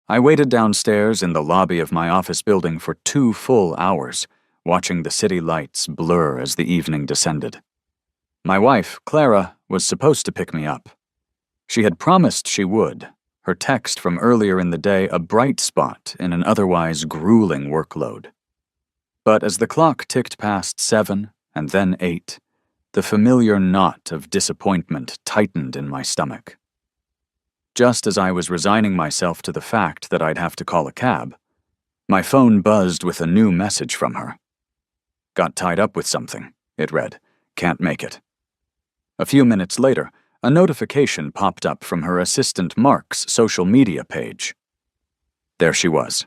I waited downstairs in the lobby of my office building for 2 full hours, watching the city lights blur as the evening descended. My wife, Clara, was supposed to pick me up. She had promised she would, her text from earlier in the day a bright spot in an otherwise grueling workload. But as the clock ticked past 7 and then 8, the familiar knot of disappointment tightened in my stomach. Just as I was resigning myself to the fact that I'd have to call a cab, my phone buzzed with a new message from her. "Got tied up with something," it read. "Can't make it." A few minutes later, a notification popped up from her assistant Mark's social media page. There she was.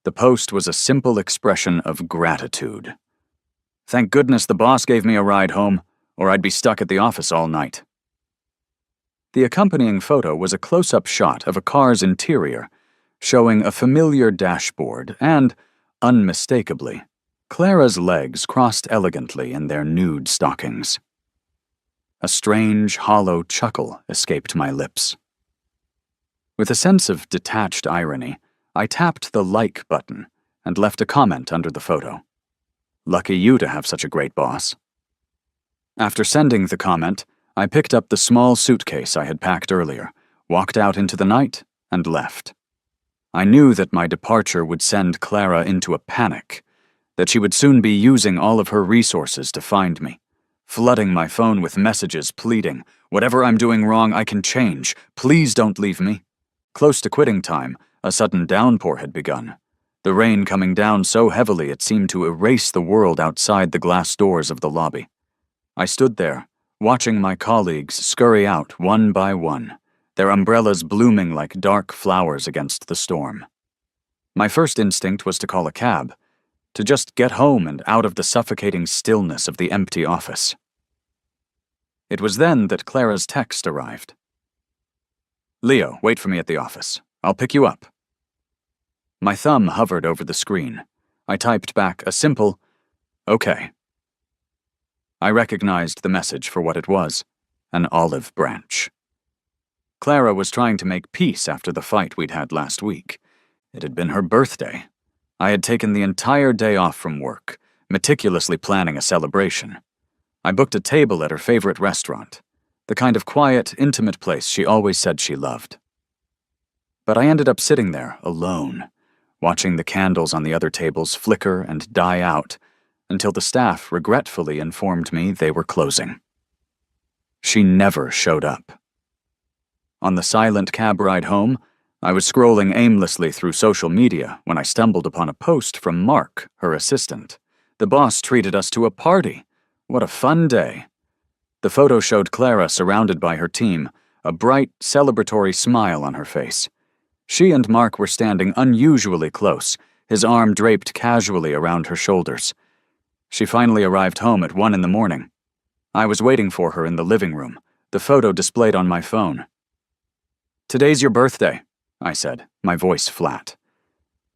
The post was a simple expression of gratitude. "Thank goodness the boss gave me a ride home, or I'd be stuck at the office all night." The accompanying photo was a close-up shot of a car's interior, showing a familiar dashboard and, unmistakably, Clara's legs crossed elegantly in their nude stockings. A strange, hollow chuckle escaped my lips. With a sense of detached irony, I tapped the like button and left a comment under the photo. "Lucky you to have such a great boss." After sending the comment, I picked up the small suitcase I had packed earlier, walked out into the night, and left. I knew that my departure would send Clara into a panic, that she would soon be using all of her resources to find me, flooding my phone with messages pleading, "Whatever I'm doing wrong, I can change. Please don't leave me." Close to quitting time, a sudden downpour had begun, the rain coming down so heavily it seemed to erase the world outside the glass doors of the lobby. I stood there, watching my colleagues scurry out one by one, their umbrellas blooming like dark flowers against the storm. My first instinct was to call a cab, to just get home and out of the suffocating stillness of the empty office. It was then that Clara's text arrived. "Leo, wait for me at the office. I'll pick you up." My thumb hovered over the screen. I typed back a simple, "Okay." I recognized the message for what it was, an olive branch. Clara was trying to make peace after the fight we'd had last week. It had been her birthday. I had taken the entire day off from work, meticulously planning a celebration. I booked a table at her favorite restaurant, the kind of quiet, intimate place she always said she loved. But I ended up sitting there, alone, watching the candles on the other tables flicker and die out, until the staff regretfully informed me they were closing. She never showed up. On the silent cab ride home, I was scrolling aimlessly through social media when I stumbled upon a post from Mark, her assistant. "The boss treated us to a party. What a fun day." The photo showed Clara surrounded by her team, a bright, celebratory smile on her face. She and Mark were standing unusually close, his arm draped casually around her shoulders. She finally arrived home at 1 in the morning. I was waiting for her in the living room, the photo displayed on my phone. "Today's your birthday," I said, my voice flat.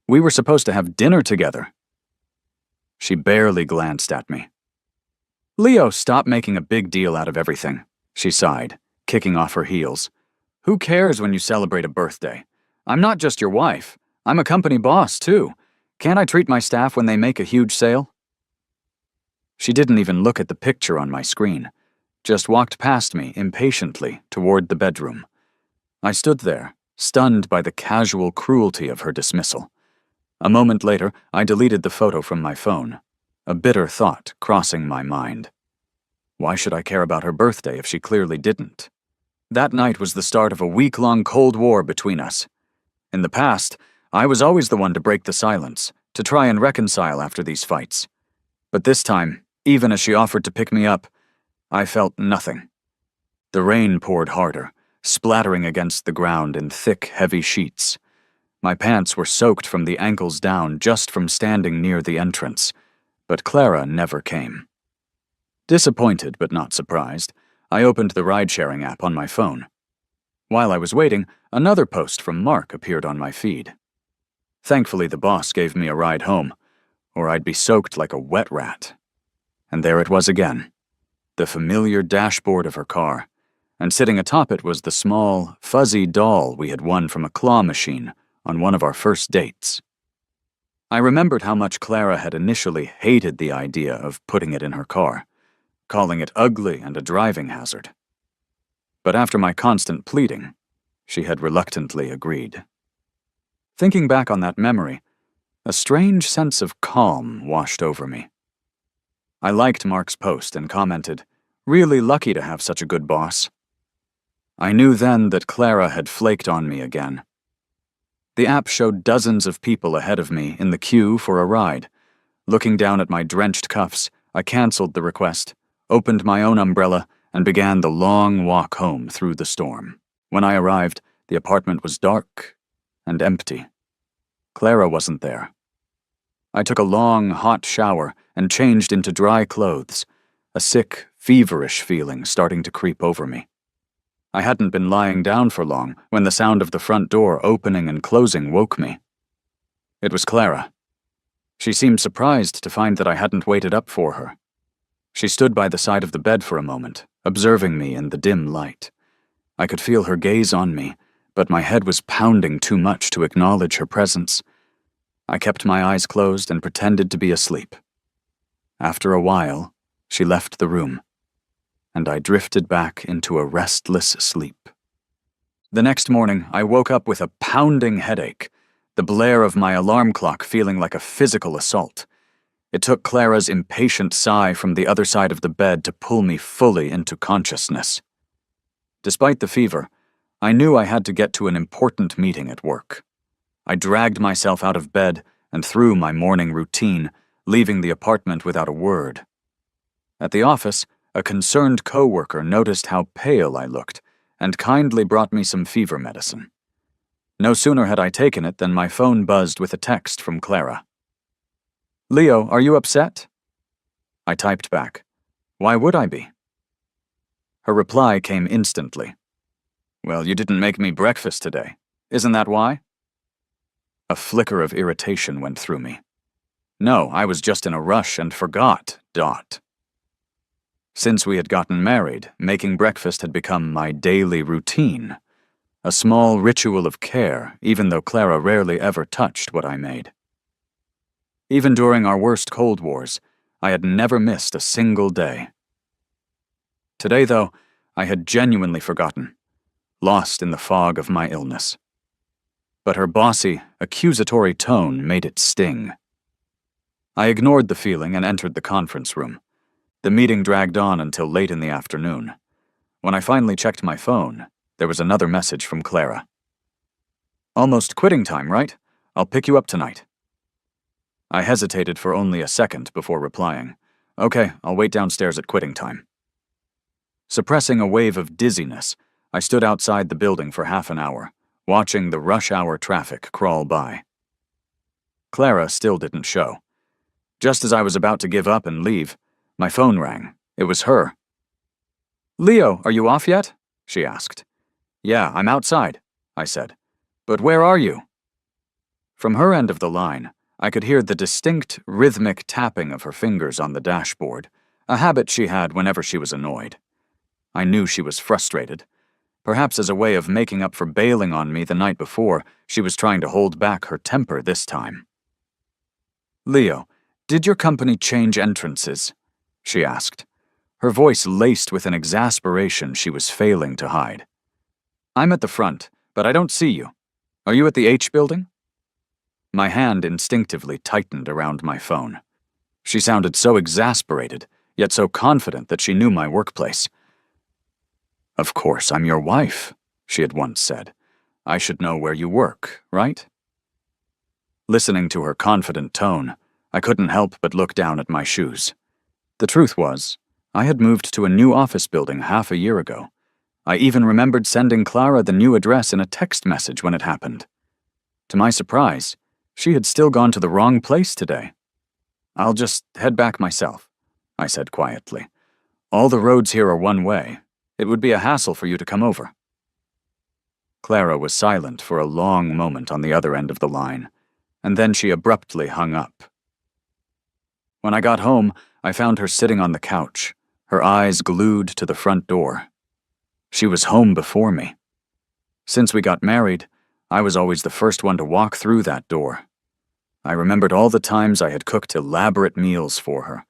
"We were supposed to have dinner together." She barely glanced at me. "Leo, stop making a big deal out of everything," she sighed, kicking off her heels. "Who cares when you celebrate a birthday? I'm not just your wife. I'm a company boss, too. Can't I treat my staff when they make a huge sale?" She didn't even look at the picture on my screen, just walked past me impatiently toward the bedroom. I stood there, stunned by the casual cruelty of her dismissal. A moment later, I deleted the photo from my phone, a bitter thought crossing my mind. Why should I care about her birthday if she clearly didn't? That night was the start of a week-long Cold War between us. In the past, I was always the one to break the silence, to try and reconcile after these fights. But this time, even as she offered to pick me up, I felt nothing. The rain poured harder, splattering against the ground in thick, heavy sheets. My pants were soaked from the ankles down just from standing near the entrance, but Clara never came. Disappointed but not surprised, I opened the ride-sharing app on my phone. While I was waiting, another post from Mark appeared on my feed. Thankfully, the boss gave me a ride home, or I'd be soaked like a wet rat. And there it was again, the familiar dashboard of her car, and sitting atop it was the small, fuzzy doll we had won from a claw machine on one of our first dates. I remembered how much Clara had initially hated the idea of putting it in her car, calling it ugly and a driving hazard. But after my constant pleading, she had reluctantly agreed. Thinking back on that memory, a strange sense of calm washed over me. I liked Mark's post and commented, "Really lucky to have such a good boss." I knew then that Clara had flaked on me again. The app showed dozens of people ahead of me in the queue for a ride. Looking down at my drenched cuffs, I canceled the request, opened my own umbrella, and began the long walk home through the storm. When I arrived, the apartment was dark and empty. Clara wasn't there. I took a long, hot shower and changed into dry clothes, a sick, feverish feeling starting to creep over me. I hadn't been lying down for long when the sound of the front door opening and closing woke me. It was Clara. She seemed surprised to find that I hadn't waited up for her. She stood by the side of the bed for a moment, observing me in the dim light. I could feel her gaze on me, but my head was pounding too much to acknowledge her presence. I kept my eyes closed and pretended to be asleep. After a while, she left the room, and I drifted back into a restless sleep. The next morning, I woke up with a pounding headache, the blare of my alarm clock feeling like a physical assault. It took Clara's impatient sigh from the other side of the bed to pull me fully into consciousness. Despite the fever, I knew I had to get to an important meeting at work. I dragged myself out of bed and through my morning routine, leaving the apartment without a word. At the office, a concerned coworker noticed how pale I looked and kindly brought me some fever medicine. No sooner had I taken it than my phone buzzed with a text from Clara. "Leo, are you upset?" I typed back, "Why would I be?" Her reply came instantly. "Well, you didn't make me breakfast today. Isn't that why?" A flicker of irritation went through me. No, I was just in a rush and forgot, ... Since we had gotten married, making breakfast had become my daily routine, a small ritual of care, even though Clara rarely ever touched what I made. Even during our worst Cold Wars, I had never missed a single day. Today, though, I had genuinely forgotten, lost in the fog of my illness. But her bossy, accusatory tone made it sting. I ignored the feeling and entered the conference room. The meeting dragged on until late in the afternoon. When I finally checked my phone, there was another message from Clara. "Almost quitting time, right? I'll pick you up tonight." I hesitated for only a second before replying, "Okay, I'll wait downstairs at quitting time." Suppressing a wave of dizziness, I stood outside the building for half an hour, watching the rush hour traffic crawl by. Clara still didn't show. Just as I was about to give up and leave, my phone rang. It was her. "Leo, are you off yet?" she asked. "Yeah, I'm outside," I said. "But where are you?" From her end of the line, I could hear the distinct, rhythmic tapping of her fingers on the dashboard, a habit she had whenever she was annoyed. I knew she was frustrated. Perhaps as a way of making up for bailing on me the night before, she was trying to hold back her temper this time. "Leo, did your company change entrances?" she asked, her voice laced with an exasperation she was failing to hide. "I'm at the front, but I don't see you. Are you at the H building?" My hand instinctively tightened around my phone. She sounded so exasperated, yet so confident that she knew my workplace. "Of course, I'm your wife," she had once said. "I should know where you work, right?" Listening to her confident tone, I couldn't help but look down at my shoes. The truth was, I had moved to a new office building half a year ago. I even remembered sending Clara the new address in a text message when it happened. To my surprise, she had still gone to the wrong place today. "I'll just head back myself," I said quietly. "All the roads here are one way. It would be a hassle for you to come over." Clara was silent for a long moment on the other end of the line, and then she abruptly hung up. When I got home, I found her sitting on the couch, her eyes glued to the front door. She was home before me. Since we got married, I was always the first one to walk through that door. I remembered all the times I had cooked elaborate meals for her,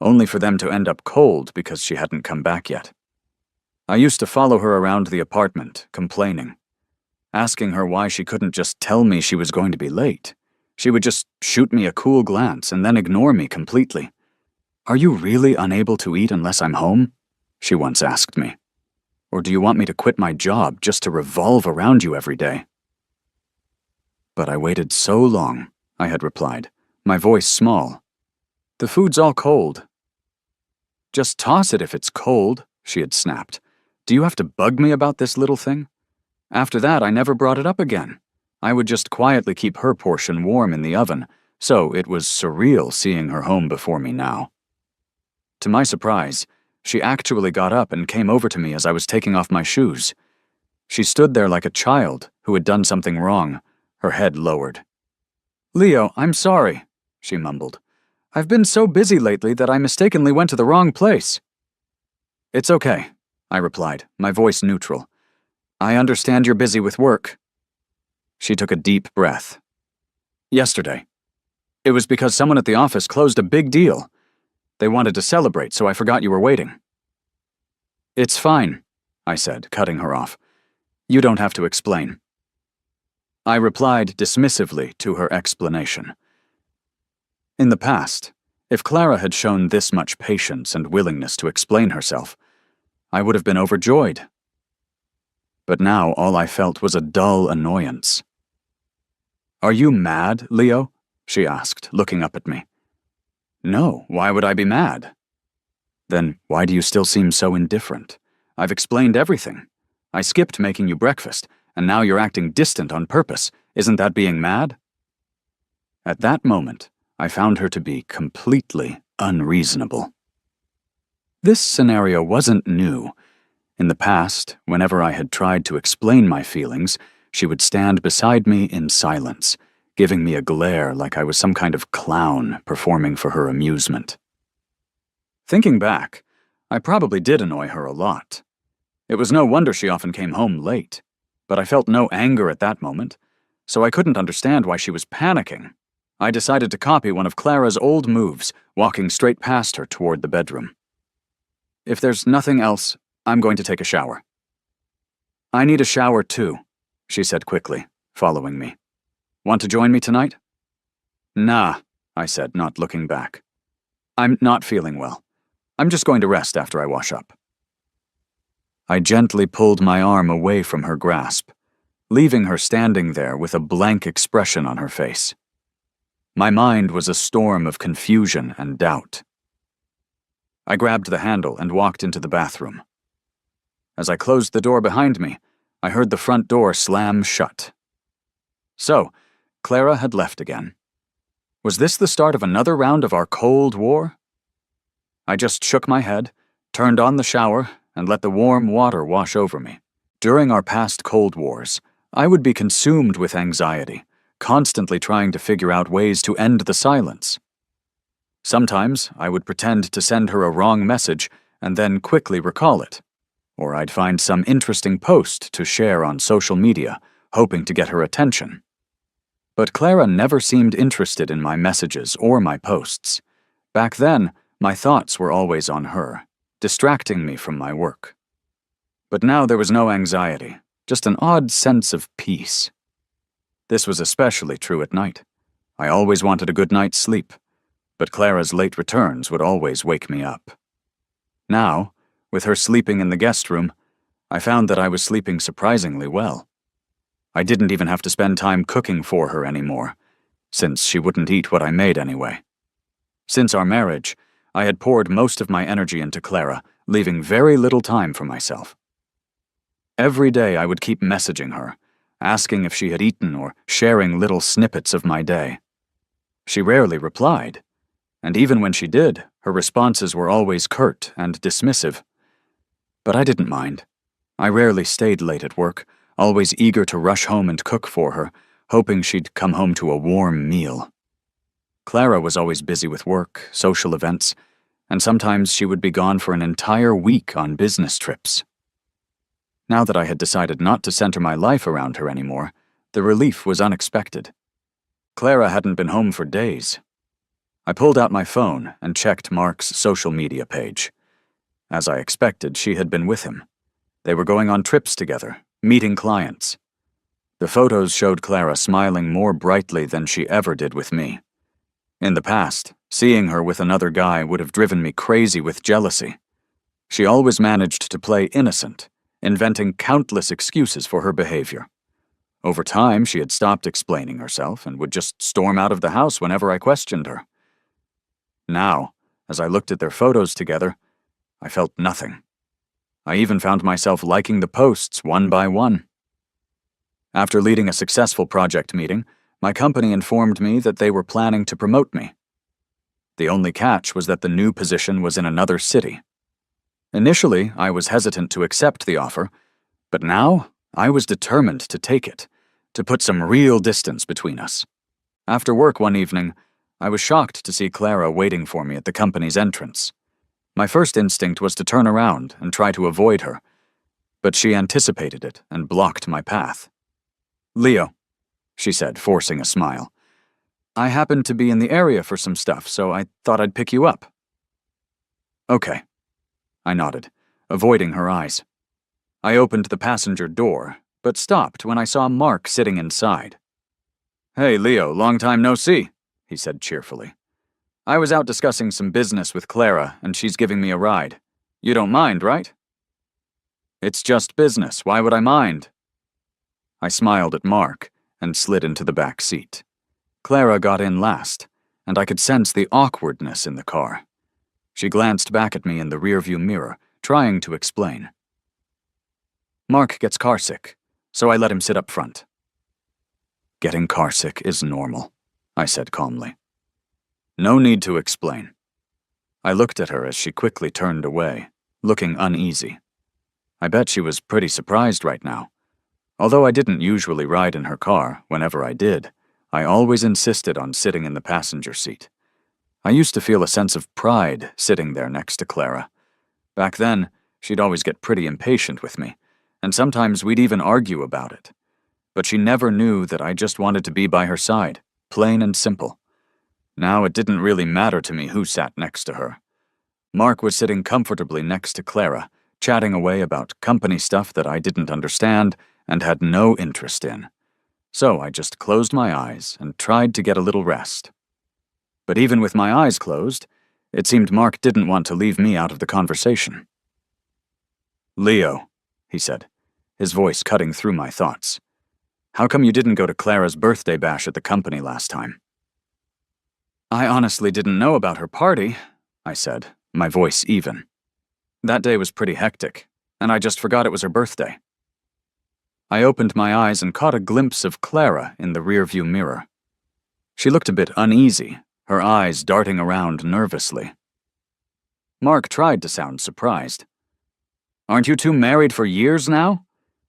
only for them to end up cold because she hadn't come back yet. I used to follow her around the apartment, complaining, asking her why she couldn't just tell me she was going to be late. She would just shoot me a cool glance and then ignore me completely. "Are you really unable to eat unless I'm home?" she once asked me. "Or do you want me to quit my job just to revolve around you every day?" "But I waited so long," I had replied, my voice small. "The food's all cold." "Just toss it if it's cold," she had snapped. "Do you have to bug me about this little thing?" After that, I never brought it up again. I would just quietly keep her portion warm in the oven, so it was surreal seeing her home before me now. To my surprise, she actually got up and came over to me as I was taking off my shoes. She stood there like a child who had done something wrong, her head lowered. "Leo, I'm sorry," she mumbled. "I've been so busy lately that I mistakenly went to the wrong place." "It's okay," I replied, my voice neutral. "I understand you're busy with work." She took a deep breath. "Yesterday. It was because someone at the office closed a big deal. They wanted to celebrate, so I forgot you were waiting." "It's fine," I said, cutting her off. "You don't have to explain." I replied dismissively to her explanation. In the past, if Clara had shown this much patience and willingness to explain herself, I would have been overjoyed. But now all I felt was a dull annoyance. "Are you mad, Leo?" she asked, looking up at me. "No, why would I be mad?" "Then why do you still seem so indifferent? I've explained everything. I skipped making you breakfast, and now you're acting distant on purpose. Isn't that being mad?" At that moment, I found her to be completely unreasonable. This scenario wasn't new. In the past, whenever I had tried to explain my feelings, she would stand beside me in silence, giving me a glare like I was some kind of clown performing for her amusement. Thinking back, I probably did annoy her a lot. It was no wonder she often came home late, but I felt no anger at that moment, so I couldn't understand why she was panicking. I decided to copy one of Clara's old moves, walking straight past her toward the bedroom. "If there's nothing else, I'm going to take a shower." "I need a shower too," she said quickly, following me. "Want to join me tonight?" "Nah," I said, not looking back. "I'm not feeling well. I'm just going to rest after I wash up." I gently pulled my arm away from her grasp, leaving her standing there with a blank expression on her face. My mind was a storm of confusion and doubt. I grabbed the handle and walked into the bathroom. As I closed the door behind me, I heard the front door slam shut. So, Clara had left again. Was this the start of another round of our Cold War? I just shook my head, turned on the shower, and let the warm water wash over me. During our past Cold Wars, I would be consumed with anxiety, constantly trying to figure out ways to end the silence. Sometimes I would pretend to send her a wrong message and then quickly recall it. Or I'd find some interesting post to share on social media, hoping to get her attention. But Clara never seemed interested in my messages or my posts. Back then, my thoughts were always on her, distracting me from my work. But now there was no anxiety, just an odd sense of peace. This was especially true at night. I always wanted a good night's sleep, but Clara's late returns would always wake me up. Now, with her sleeping in the guest room, I found that I was sleeping surprisingly well. I didn't even have to spend time cooking for her anymore, since she wouldn't eat what I made anyway. Since our marriage, I had poured most of my energy into Clara, leaving very little time for myself. Every day I would keep messaging her, asking if she had eaten or sharing little snippets of my day. She rarely replied, and even when she did, her responses were always curt and dismissive. But I didn't mind. I rarely stayed late at work, always eager to rush home and cook for her, hoping she'd come home to a warm meal. Clara was always busy with work, social events, and sometimes she would be gone for an entire week on business trips. Now that I had decided not to center my life around her anymore, The relief was unexpected. Clara hadn't been home for days. I pulled out my phone and checked Mark's social media page. As I expected, she had been with him. They were going on trips together, meeting clients. The photos showed Clara smiling more brightly than she ever did with me. In the past, seeing her with another guy would have driven me crazy with jealousy. She always managed to play innocent, inventing countless excuses for her behavior. Over time, she had stopped explaining herself and would just storm out of the house whenever I questioned her. Now, as I looked at their photos together, I felt nothing. I even found myself liking the posts one by one. After leading a successful project meeting, my company informed me that they were planning to promote me. The only catch was that the new position was in another city. Initially, I was hesitant to accept the offer, but now I was determined to take it, to put some real distance between us. After work one evening, I was shocked to see Clara waiting for me at the company's entrance. My first instinct was to turn around and try to avoid her, but she anticipated it and blocked my path. "Leo," she said, forcing a smile. "I happened to be in the area for some stuff, so I thought I'd pick you up." "Okay," I nodded, avoiding her eyes. I opened the passenger door, but stopped when I saw Mark sitting inside. "Hey, Leo, long time no see," he said cheerfully. "I was out discussing some business with Clara, and she's giving me a ride. You don't mind, right?" "It's just business. Why would I mind?" I smiled at Mark and slid into the back seat. Clara got in last, and I could sense the awkwardness in the car. She glanced back at me in the rearview mirror, trying to explain. "Mark gets carsick, so I let him sit up front." "Getting carsick is normal," I said calmly. "No need to explain." I looked at her as she quickly turned away, looking uneasy. I bet she was pretty surprised right now. Although I didn't usually ride in her car, whenever I did, I always insisted on sitting in the passenger seat. I used to feel a sense of pride sitting there next to Clara. Back then, she'd always get pretty impatient with me, and sometimes we'd even argue about it. But she never knew that I just wanted to be by her side, plain and simple. Now it didn't really matter to me who sat next to her. Mark was sitting comfortably next to Clara, chatting away about company stuff that I didn't understand and had no interest in. So I just closed my eyes and tried to get a little rest. But even with my eyes closed, it seemed Mark didn't want to leave me out of the conversation. "Leo," he said, his voice cutting through my thoughts. "How come you didn't go to Clara's birthday bash at the company last time?" "I honestly didn't know about her party," I said, my voice even. "That day was pretty hectic, and I just forgot it was her birthday." I opened my eyes and caught a glimpse of Clara in the rearview mirror. She looked a bit uneasy, her eyes darting around nervously. Mark tried to sound surprised. "Aren't you two married for years now?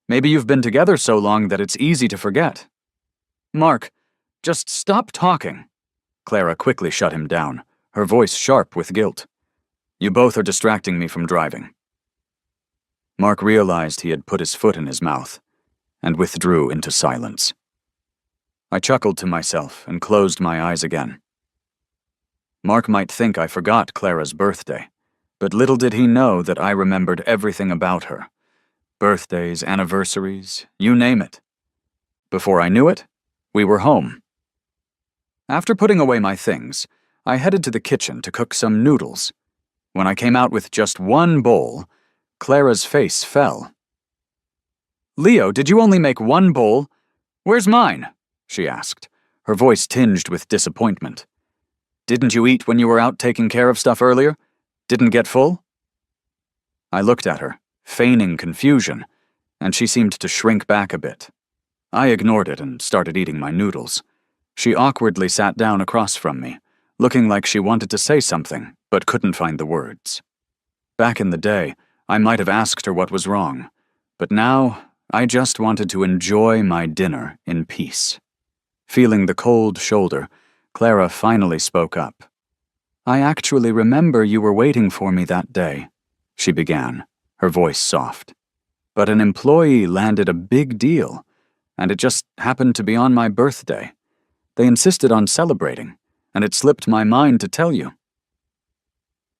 Maybe you've been together so long that it's easy to forget." "Mark, just stop talking." Clara quickly shut him down, her voice sharp with guilt. "You both are distracting me from driving." Mark realized he had put his foot in his mouth and withdrew into silence. I chuckled to myself and closed my eyes again. Mark might think I forgot Clara's birthday, but little did he know that I remembered everything about her. Birthdays, anniversaries, you name it. Before I knew it, we were home. After putting away my things, I headed to the kitchen to cook some noodles. When I came out with just one bowl, Clara's face fell. "Leo, did you only make one bowl? Where's mine?" she asked, her voice tinged with disappointment. "Didn't you eat when you were out taking care of stuff earlier? Didn't get full?" I looked at her, feigning confusion, and she seemed to shrink back a bit. I ignored it and started eating my noodles. She awkwardly sat down across from me, looking like she wanted to say something, but couldn't find the words. Back in the day, I might have asked her what was wrong, but now I just wanted to enjoy my dinner in peace. Feeling the cold shoulder, Clara finally spoke up. "I actually remember you were waiting for me that day," she began, her voice soft. "But an employee landed a big deal. and it just happened to be on my birthday. They insisted on celebrating, and it slipped my mind to tell you."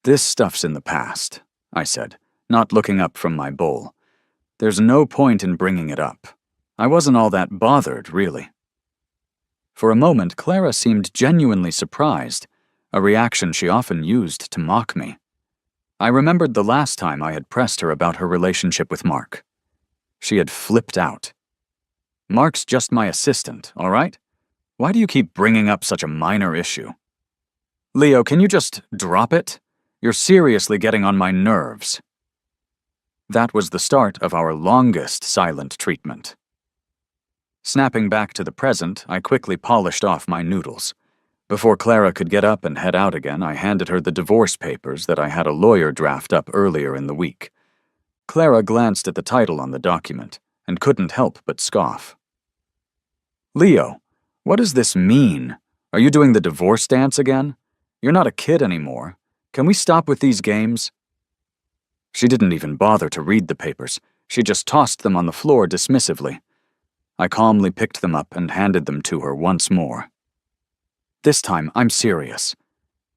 "This stuff's in the past," I said, not looking up from my bowl. "There's no point in bringing it up. I wasn't all that bothered, really." For a moment, Clara seemed genuinely surprised, a reaction she often used to mock me. I remembered the last time I had pressed her about her relationship with Mark. She had flipped out. "Mark's just my assistant, all right? Why do you keep bringing up such a minor issue?" "Leo, can you just drop it? You're seriously getting on my nerves." That was the start of our longest silent treatment. Snapping back to the present, I quickly polished off my noodles. Before Clara could get up and head out again, I handed her the divorce papers that I had a lawyer draft up earlier in the week. Clara glanced at the title on the document and couldn't help but scoff. "Leo, what does this mean? Are you doing the divorce dance again? You're not a kid anymore. Can we stop with these games?" She didn't even bother to read the papers. She just tossed them on the floor dismissively. I calmly picked them up and handed them to her once more. "This time, I'm serious."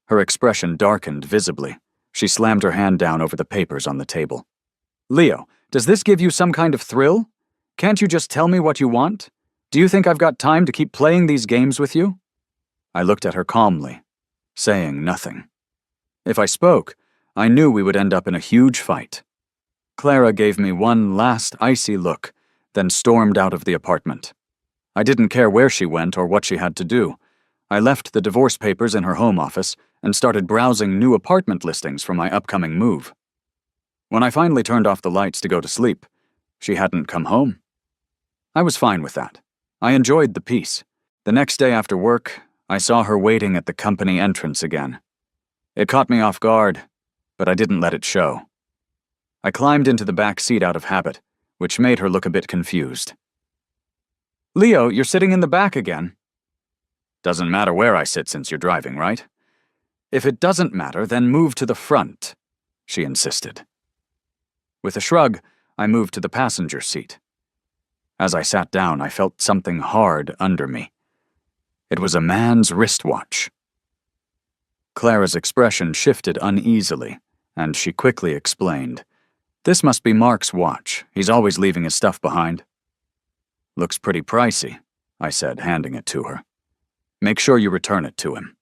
Her expression darkened visibly. She slammed her hand down over the papers on the table. "Leo, does this give you some kind of thrill? Can't you just tell me what you want? Do you think I've got time to keep playing these games with you?" I looked at her calmly, saying nothing. If I spoke, I knew we would end up in a huge fight. Clara gave me one last icy look, then stormed out of the apartment. I didn't care where she went or what she had to do. I left the divorce papers in her home office and started browsing new apartment listings for my upcoming move. When I finally turned off the lights to go to sleep, she hadn't come home. I was fine with that. I enjoyed the peace. The next day after work, I saw her waiting at the company entrance again. It caught me off guard, but I didn't let it show. I climbed into the back seat out of habit, which made her look a bit confused. "Leo, you're sitting in the back again." "Doesn't matter where I sit since you're driving, right?" "If it doesn't matter, then move to the front," she insisted. With a shrug, I moved to the passenger seat. As I sat down, I felt something hard under me. It was a man's wristwatch. Clara's expression shifted uneasily, and she quickly explained, "This must be Mark's watch. He's always leaving his stuff behind." "Looks pretty pricey," I said, handing it to her. "Make sure you return it to him."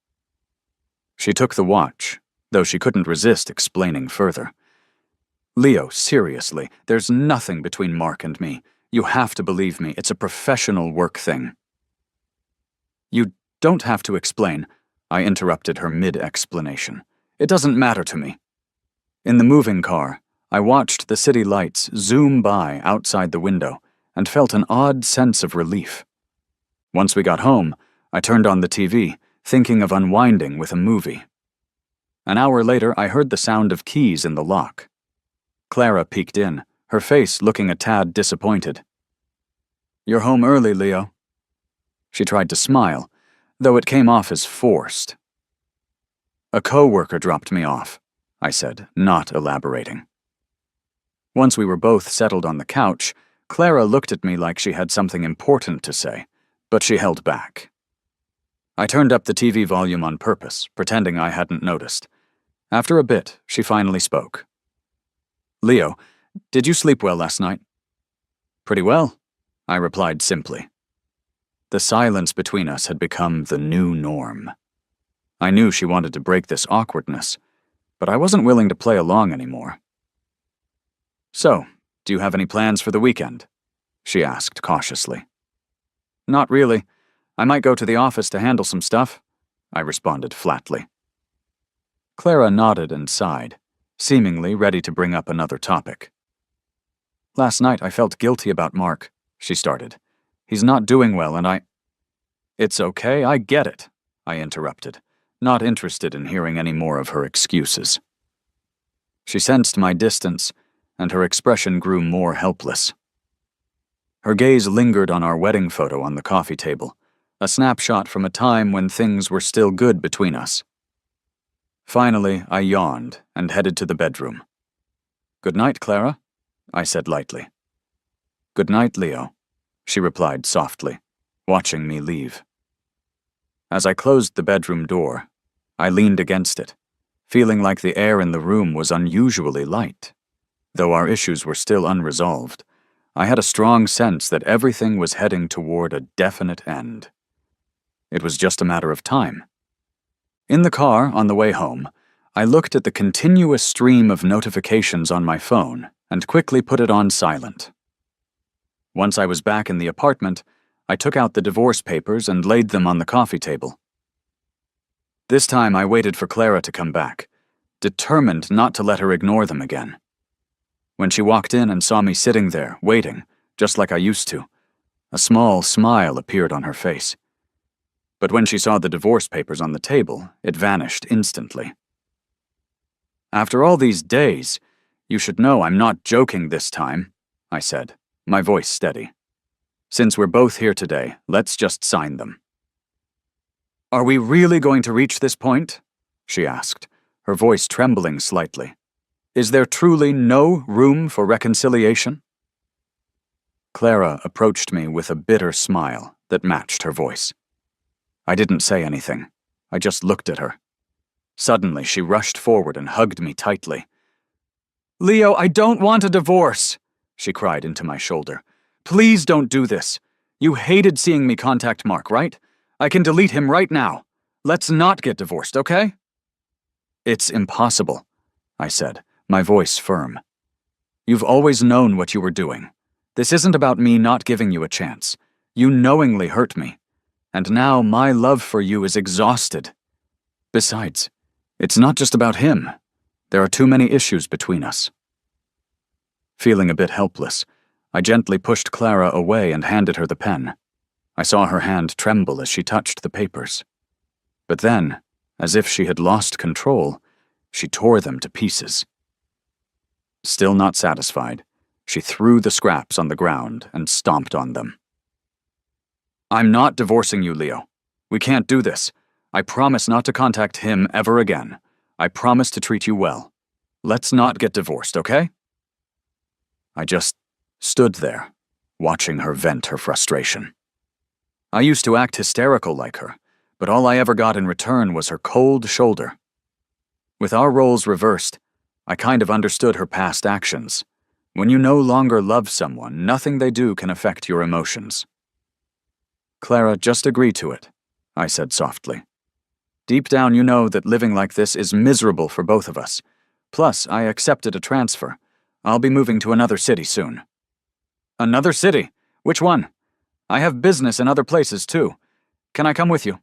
She took the watch, though she couldn't resist explaining further. "Leo, seriously, there's nothing between Mark and me. You have to believe me. It's a professional work thing." "You don't have to explain," I interrupted her mid-explanation. "It doesn't matter to me." In the moving car, I watched the city lights zoom by outside the window and felt an odd sense of relief. Once we got home, I turned on the TV, thinking of unwinding with a movie. An hour later, I heard the sound of keys in the lock. Clara peeked in, her face looking a tad disappointed. "You're home early, Leo." She tried to smile, though it came off as forced. "A coworker dropped me off," I said, not elaborating. Once we were both settled on the couch, Clara looked at me like she had something important to say, but she held back. I turned up the TV volume on purpose, pretending I hadn't noticed. After a bit, she finally spoke. "Leo, did you sleep well last night?" "Pretty well," I replied simply. The silence between us had become the new norm. I knew she wanted to break this awkwardness, but I wasn't willing to play along anymore. "So, do you have any plans for the weekend?" she asked cautiously. "Not really. I might go to the office to handle some stuff," I responded flatly. Clara nodded and sighed, seemingly ready to bring up another topic. "Last night I felt guilty about Mark," she started. "He's not doing well and I—" "It's okay, I get it," I interrupted, not interested in hearing any more of her excuses. She sensed my distance, and her expression grew more helpless. Her gaze lingered on our wedding photo on the coffee table, a snapshot from a time when things were still good between us. Finally, I yawned and headed to the bedroom. "Good night, Clara," I said lightly. "Good night, Leo," she replied softly, watching me leave. As I closed the bedroom door, I leaned against it, feeling like the air in the room was unusually light. Though our issues were still unresolved, I had a strong sense that everything was heading toward a definite end. It was just a matter of time. In the car on the way home, I looked at the continuous stream of notifications on my phone and quickly put it on silent. Once I was back in the apartment, I took out the divorce papers and laid them on the coffee table. This time I waited for Clara to come back, determined not to let her ignore them again. When she walked in and saw me sitting there, waiting, just like I used to, a small smile appeared on her face. But when she saw the divorce papers on the table, it vanished instantly. "After all these days, you should know I'm not joking this time," I said, my voice steady. "Since we're both here today, let's just sign them." "Are we really going to reach this point?" she asked, her voice trembling slightly. "Is there truly no room for reconciliation?" Clara approached me with a bitter smile that matched her voice. I didn't say anything. I just looked at her. Suddenly, she rushed forward and hugged me tightly. "Leo, I don't want a divorce," she cried into my shoulder. "Please don't do this. You hated seeing me contact Mark, right? I can delete him right now. Let's not get divorced, okay?" "It's impossible," I said, my voice firm. "You've always known what you were doing. This isn't about me not giving you a chance. You knowingly hurt me. And now my love for you is exhausted. Besides, it's not just about him. There are too many issues between us." Feeling a bit helpless, I gently pushed Clara away and handed her the pen. I saw her hand tremble as she touched the papers. But then, as if she had lost control, she tore them to pieces. Still not satisfied, she threw the scraps on the ground and stomped on them. "I'm not divorcing you, Leo. We can't do this. I promise not to contact him ever again. I promise to treat you well. Let's not get divorced, okay?" I just stood there, watching her vent her frustration. I used to act hysterical like her, but all I ever got in return was her cold shoulder. With our roles reversed, I kind of understood her past actions. When you no longer love someone, nothing they do can affect your emotions. "Clara, just agree to it," I said softly. "Deep down you know that living like this is miserable for both of us. Plus, I accepted a transfer. I'll be moving to another city soon." "Another city? Which one? I have business in other places too. Can I come with you?"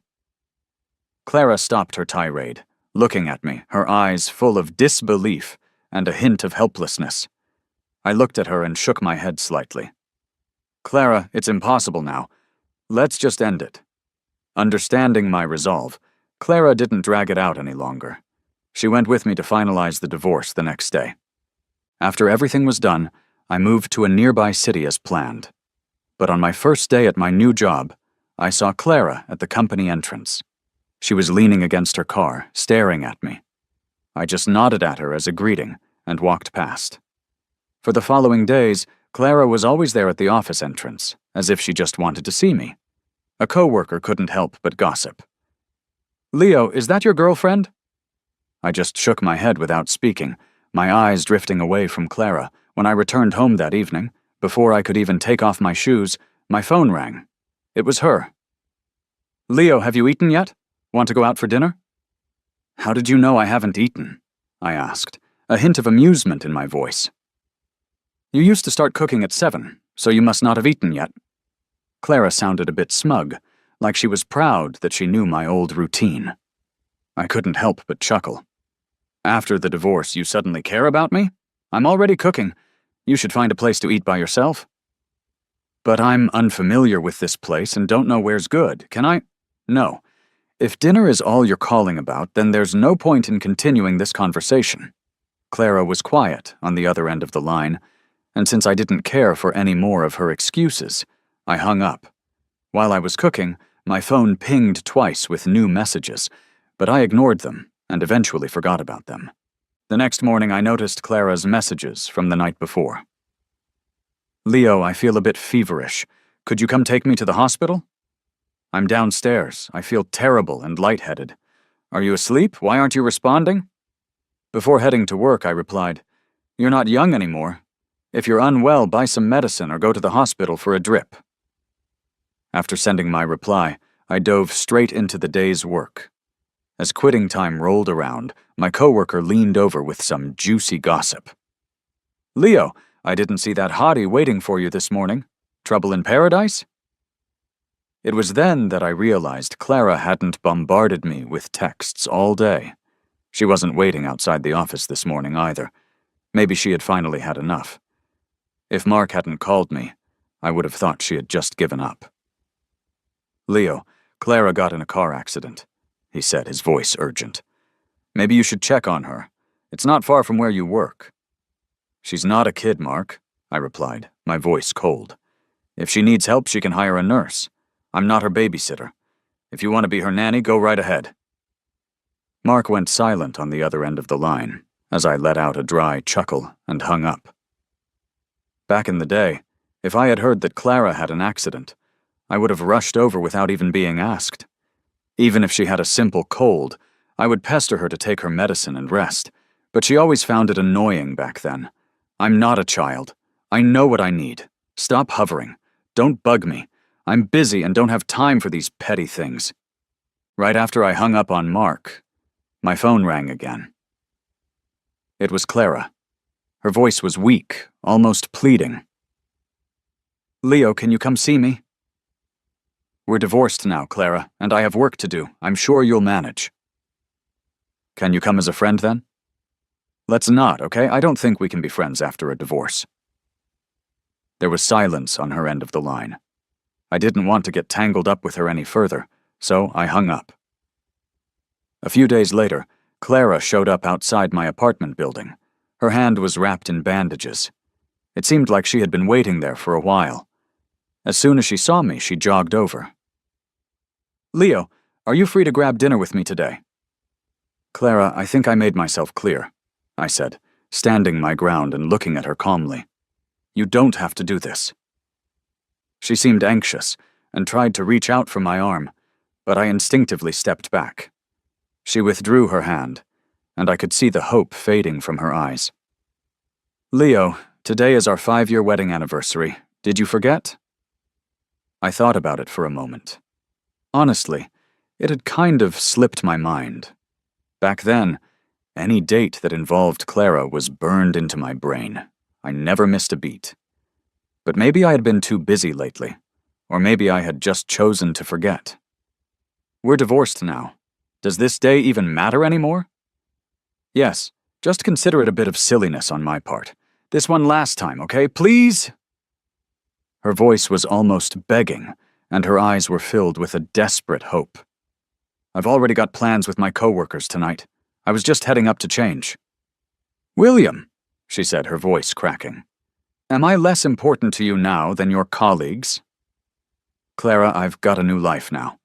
Clara stopped her tirade, looking at me, her eyes full of disbelief and a hint of helplessness. I looked at her and shook my head slightly. "Clara, it's impossible now. Let's just end it." Understanding my resolve, Clara didn't drag it out any longer. She went with me to finalize the divorce the next day. After everything was done, I moved to a nearby city as planned. But on my first day at my new job, I saw Clara at the company entrance. She was leaning against her car, staring at me. I just nodded at her as a greeting and walked past. For the following days, Clara was always there at the office entrance, as if she just wanted to see me. A coworker couldn't help but gossip. "Leo, is that your girlfriend?" I just shook my head without speaking, my eyes drifting away from Clara. When I returned home that evening, before I could even take off my shoes, my phone rang. It was her. "Leo, have you eaten yet? Want to go out for dinner?" "How did you know I haven't eaten?" I asked, a hint of amusement in my voice. "You used to start cooking at 7, so you must not have eaten yet." Clara sounded a bit smug, like she was proud that she knew my old routine. I couldn't help but chuckle. "After the divorce, you suddenly care about me? I'm already cooking. You should find a place to eat by yourself." "But I'm unfamiliar with this place and don't know where's good. Can I?" "No. If dinner is all you're calling about, then there's no point in continuing this conversation." Clara was quiet on the other end of the line, and since I didn't care for any more of her excuses, I hung up. While I was cooking, my phone pinged twice with new messages, but I ignored them and eventually forgot about them. The next morning I noticed Clara's messages from the night before. "Leo, I feel a bit feverish. Could you come take me to the hospital? I'm downstairs. I feel terrible and lightheaded. Are you asleep? Why aren't you responding? Before heading to work, I replied, You're not young anymore. If you're unwell, buy some medicine or go to the hospital for a drip. After sending my reply, I dove straight into the day's work. As quitting time rolled around, my coworker leaned over with some juicy gossip. Leo, I didn't see that hottie waiting for you this morning. Trouble in paradise? It was then that I realized Clara hadn't bombarded me with texts all day. She wasn't waiting outside the office this morning either. Maybe she had finally had enough. If Mark hadn't called me, I would have thought she had just given up. Leo, Clara got in a car accident, he said, his voice urgent. Maybe you should check on her. It's not far from where you work. She's not a kid, Mark, I replied, my voice cold. If she needs help, she can hire a nurse. I'm not her babysitter. If you want to be her nanny, go right ahead. Mark went silent on the other end of the line, as I let out a dry chuckle and hung up. Back in the day, if I had heard that Clara had an accident, I would have rushed over without even being asked. Even if she had a simple cold, I would pester her to take her medicine and rest, but she always found it annoying back then. I'm not a child. I know what I need. Stop hovering. Don't bug me. I'm busy and don't have time for these petty things. Right after I hung up on Mark, my phone rang again. It was Clara. Her voice was weak, almost pleading. Leo, can you come see me? We're divorced now, Clara, and I have work to do. I'm sure you'll manage. Can you come as a friend then? Let's not, okay? I don't think we can be friends after a divorce. There was silence on her end of the line. I didn't want to get tangled up with her any further, so I hung up. A few days later, Clara showed up outside my apartment building. Her hand was wrapped in bandages. It seemed like she had been waiting there for a while. As soon as she saw me, she jogged over. Leo, are you free to grab dinner with me today? Clara, I think I made myself clear, I said, standing my ground and looking at her calmly. You don't have to do this. She seemed anxious and tried to reach out for my arm, but I instinctively stepped back. She withdrew her hand, and I could see the hope fading from her eyes. Leo, today is our 5-year wedding anniversary. Did you forget? I thought about it for a moment. Honestly, it had kind of slipped my mind. Back then, any date that involved Clara was burned into my brain. I never missed a beat. But maybe I had been too busy lately, or maybe I had just chosen to forget. We're divorced now. Does this day even matter anymore? Yes, just consider it a bit of silliness on my part. This one last time, okay? Please? Her voice was almost begging, and her eyes were filled with a desperate hope. I've already got plans with my coworkers tonight. I was just heading up to change. William, she said, her voice cracking. Am I less important to you now than your colleagues? Clara, I've got a new life now.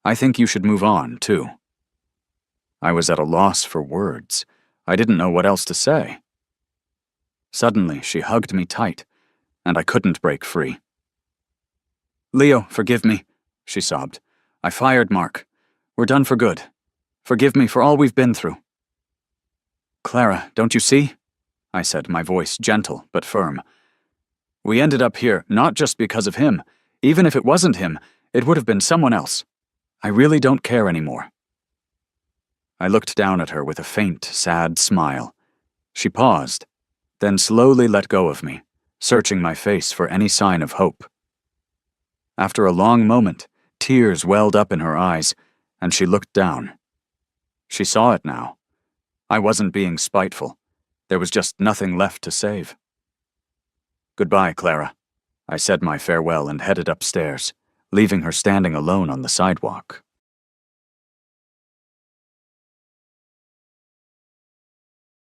I think you should move on, too. I was at a loss for words. I didn't know what else to say. Suddenly, she hugged me tight, and I couldn't break free. Leo, forgive me, she sobbed. I fired Mark. We're done for good. Forgive me for all we've been through. Clara, don't you see? I said, my voice gentle but firm. We ended up here not just because of him. Even if it wasn't him, it would have been someone else. I really don't care anymore. I looked down at her with a faint, sad smile. She paused, then slowly let go of me, searching my face for any sign of hope. After a long moment, tears welled up in her eyes, and she looked down. She saw it now. I wasn't being spiteful. There was just nothing left to save. Goodbye, Clara. I said my farewell and headed upstairs, leaving her standing alone on the sidewalk.